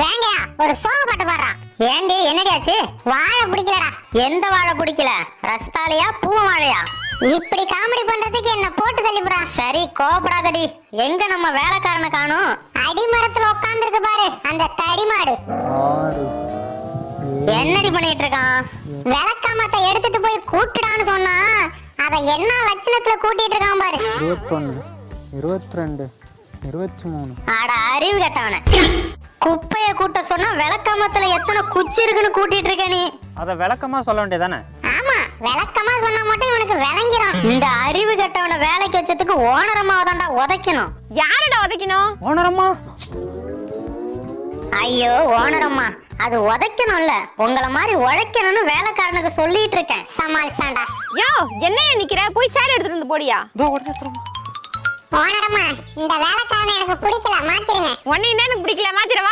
வேங்கயா ஒரு சோக பாட்டு பாடுறா. ஏண்டி என்னடியாச்சு? வாழை பிடிக்கலடா. எந்த வாழை பிடிக்கல? ரஸ்தாலியா பூ வாழையா? இப்படி காமெடி பண்றதுக்கு என்ன போட்டு தள்ளிப்புறா. சரி கோபப்படாதடி. எங்க நம்ம வேலைக்காரனை காணோம்? அடிமரத்துல உட்கார்ந்துருக்கு பாரு அந்த தடிமாடு. என்னடி பண்ணிட்டு இருக்கான்? விளக்காமத்தை எடுத்துட்டு போய் கூட்டுடான்னு சொன்னா அத என்ன லட்சணத்துல கூட்டிட்டு இருக்கான் பாரு. 21 22 23. அட அறிவு கட்டவன. குப்பைய கூட்ட சொன்னா விளக்காமத்துல எத்தனை குச்சி இருக்குன்னு கூட்டிட்டு இருக்க நீ. அத விளக்கமா சொல்ல வேண்டியதானே? ஆமா விளக்கமா சொன்னா மட்டும் இவனுக்கு விளங்கிரும். இந்த அறிவு கட்டவன வேலைக்கு வச்சதுக்கு ஓனரம்மாவை தான்டா உதைக்கணும். யாரடா உதைக்கணும்? ஓனரம்மா. ஐயோ ஓனரம்மா அது உதைக்கணும்ல. உங்கள மாதிரி உழைக்கணும்னு வேலைக்காரனுக்கு சொல்லிட்டு இருக்கேன். சமாளிச்சாண்டா. யோ என்னைய நிக்கிற? போய் சேர் எடுத்துட்டு வந்து போடியா. இதோ உடனே தரமா. ஓனரம்மா இந்த வேலைக்காரனை எனக்கு பிடிக்கல, மாத்திருங்க. உன்னையும் தான் எனக்கு பிடிக்கல, மாத்திரவா.